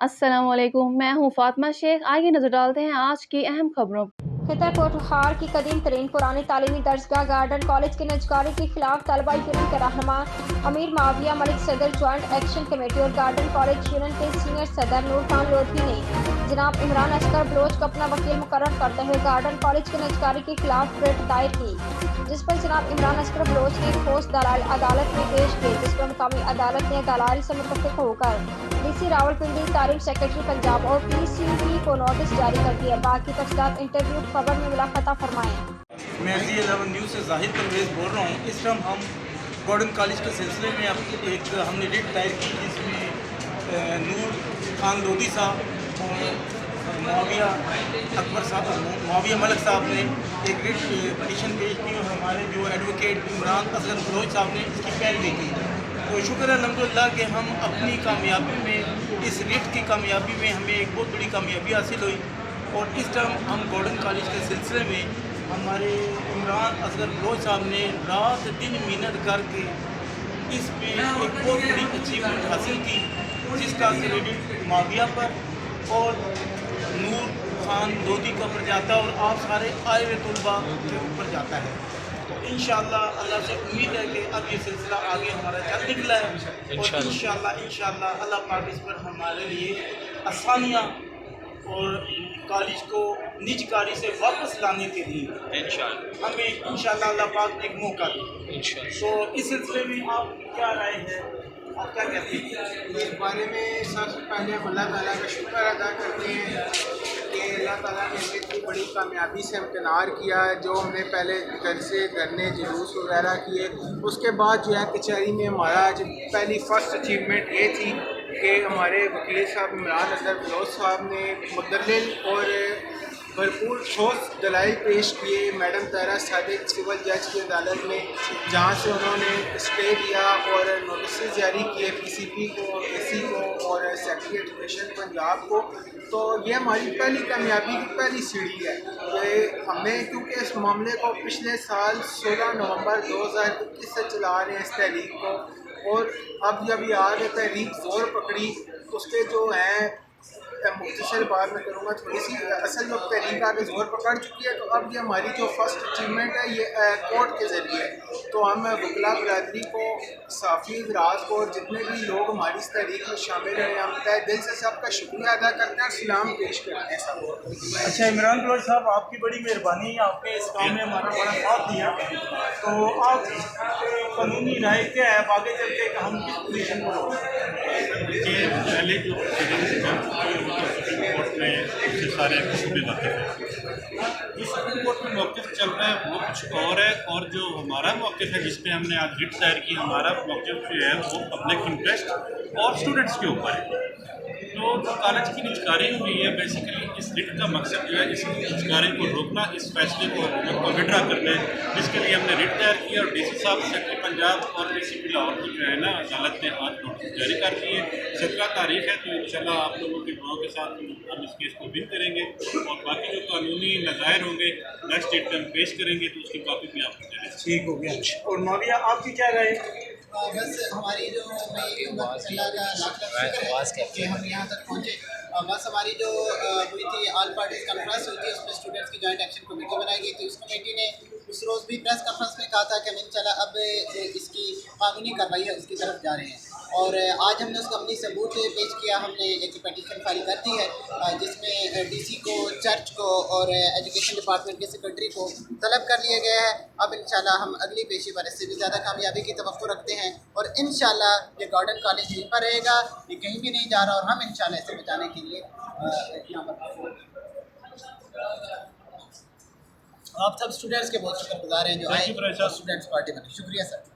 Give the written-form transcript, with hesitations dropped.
अस्सलाम वालेकुम, मैं हूँ फातिमा शेख। आइए नजर डालते हैं आज की अहम खबरों। खिता कोटहार की कदीम तरीन पुरानी तालीमी दर्जगाह गार्डन कॉलेज की नजकारी के खिलाफ तलबा यूनियन के रहनुमा अमीर माविया मलिक सदर ज्वाइंट एक्शन कमेटी और गार्डन कॉलेज यूनियन के सीनियर सदर नूर खान लोधी ने जनाब इमरान असगर बलोच को अपना वकील मुकर्रर करते हुए गार्डन कॉलेज की नजकारी के खिलाफ रिट दायर की, जिस पर जनाब इमरान असगर बलोच ने ठोस दलाल अदालत में पेश किए, जिस पर मुकामी अदालत ने दलाल से मुतफिक होकर डीसी रावलपिंडी, तालीम सेक्रेटरी पंजाब और पीसीबी को नोटिस जारी कर दिया। बाकी तफसीलात इंटरव्यू खबर में मुलाकात फरमाएं। मैं जी11 न्यूज़ से जाहिद परवेज़ बोल रहा हूँ। इस टाइम हम गॉर्डन कॉलेज के सिलसिले में हमने रिट दायर की, जिसमें नूर खान लोधी साहब और मुआविया अकबर साहब, मुआविया मलिक साहब ने एक रिट पटिशन पेश की और हमारे जो एडवोकेट इमरान असगर बलोच साहब ने इसकी पैरवी की। तो शुक्र है अल्हम्दुलिल्लाह कि हम अपनी कामयाबी में, इस रिट की कामयाबी में हमें एक बहुत बड़ी कामयाबी हासिल हुई। और इस टाइम हम गॉर्डन कॉलेज के सिलसिले में हमारे इमरान असगर बलोच साहब ने रात दिन मेहनत करके इस पे एक बहुत बड़ी अचीवमेंट हासिल की, जिसका क्रेडिट माविया पर और नूर खान लोधी के ऊपर जाता है और आप सारे आए हुए तलबा के ऊपर जाता है। तो इंशाअल्लाह अल्लाह से उम्मीद है कि अब ये सिलसिला आगे हमारा चल निकला है और इंशाअल्लाह अल्लाह पाक इस पर हमारे लिए आसानियाँ और कॉलेज को निजकारी से वापस लाने के लिए इंशाअल्लाह हमें इंशाअल्लाह अल्लाह पाक एक मौका दे। तो इस सिलसिले में आप क्या राय है, आप क्या कहते हैं? इस बारे में सबसे पहले हम अल्लाह ताला का शुक्र अदा करते हैं कि अल्लाह ताला ने हमें इतनी बड़ी कामयाबी से हमकिनार किया। जो हमने पहले जलसे धरने जुलूस वगैरह किए, उसके बाद जो है कचहरी में हमारा जो पहली फर्स्ट अचीवमेंट ये थी कि हमारे वकील साहब इमरान असगर बलोच साहब ने मुदल्लिल और भरपूर ठोस दलाइल पेश किए मैडम तारा सादिक सिविल जज की अदालत में, जहाँ से उन्होंने स्टे दिया और नोटिस जारी किए पीसीबी को, एसी को और सेक्रेटरी एजुकेशन पंजाब को। तो ये हमारी पहली कामयाबी की पहली सीढ़ी है। ये हमें, क्योंकि इस मामले को पिछले साल 16 नवंबर 2021 से चला रहे हैं इस तहरीक को, और अब जब ये आगे तहरीक जोर पकड़ी उसके जो हैं मुख्तसर बात मैं करूँगा थोड़ी सी, असल जो तहरीक आगे जोर पकड़ चुकी है। तो अब ये हमारी जो फर्स्ट अचीवमेंट है ये कोर्ट के ज़रिए, तो हम वकला बरदरी को, साफ़ी हज़रात को और जितने भी लोग हमारी इस तहरीक में शामिल हैं, हम तहे दिल से सबका शुक्रिया अदा करते हैं और सलाम पेश करते हैं सब। अच्छा इमरान बलोच साहब, आपकी बड़ी मेहरबानी, आपने इस काम में हमारा बड़ा साथ दिया। तो आप कानूनी राय क्या है आगे चल के हम किस पोजीशन पर होंगे? देखिए, पहले जो सुप्रीम कोर्ट में से सारे मुद्दे वाक़िफ़ हैं। जो सुप्रीम कोर्ट में मौक़िफ़ चल रहा है वो कुछ और है, और जो हमारा मौक़िफ़ है जिस पे हमने आज रिट दायर की, हमारा मौक़िफ़ जो है वो पब्लिक इंटरेस्ट और स्टूडेंट्स के ऊपर है। तो जो कॉलेज की निजकारी हुई है, बेसिकली इस रिट का मकसद जो है इस निजकारी को रोकना, इस फैसले को हुकूमत को विड्रा करना है, जिसके लिए हमने रिट दायर किया और डीसी साहब, सेक्रेटरी पंजाब और पीसीबी लाहौर को जो है ना अदालत ने आज नोटिस जारी कर दिए। 17 तारीख है, तो इंशाल्लाह आप लोगों के दुआओं के साथ हम इस केस को विन करेंगे और बाकी जो कानूनी नज़ायर होंगे नेक्स्ट डेट पर हम पेश करेंगे, तो उसकी कॉपी भी आपको देंगे। ठीक हो गया। और माविया आपकी क्या राय? बस हमारी जो अल्लाह का लाख शुक्र है कि हम यहाँ तक पहुँचे। बस हमारी जो हुई थी ऑल पार्टीज कॉन्फ्रेंस हुई थी, उसमें स्टूडेंट्स की जॉइंट एक्शन कमेटी बनाई गई थी। उस कमेटी ने उस रोज़ भी प्रेस कॉन्फ्रेंस में कहा था कि हम इंशाल्लाह अब इसकी कानूनी कार्रवाई है उसकी तरफ जा रहे हैं, और आज हमने उसका अमली सबूत पेश किया। हमने एक पिटीशन फाइल कर दी है जिसमें डीसी को, चर्च को और एजुकेशन डिपार्टमेंट के सेक्रेटरी को तलब कर लिया गया है। अब इंशाल्लाह हम अगली पेशी पर इससे भी ज़्यादा कामयाबी की तवक्को रखते हैं और इंशाल्लाह ये गार्डन कॉलेज यहीं पर रहेगा, ये कहीं भी नहीं जा रहा, और हम इंशाल्लाह इसे बचाने के लिए यहाँ पर आप सब स्टूडेंट्स के बहुत शुक्रगुजार हैं जो आए, स्टूडेंट्स पार्टी बने। शुक्रिया सर।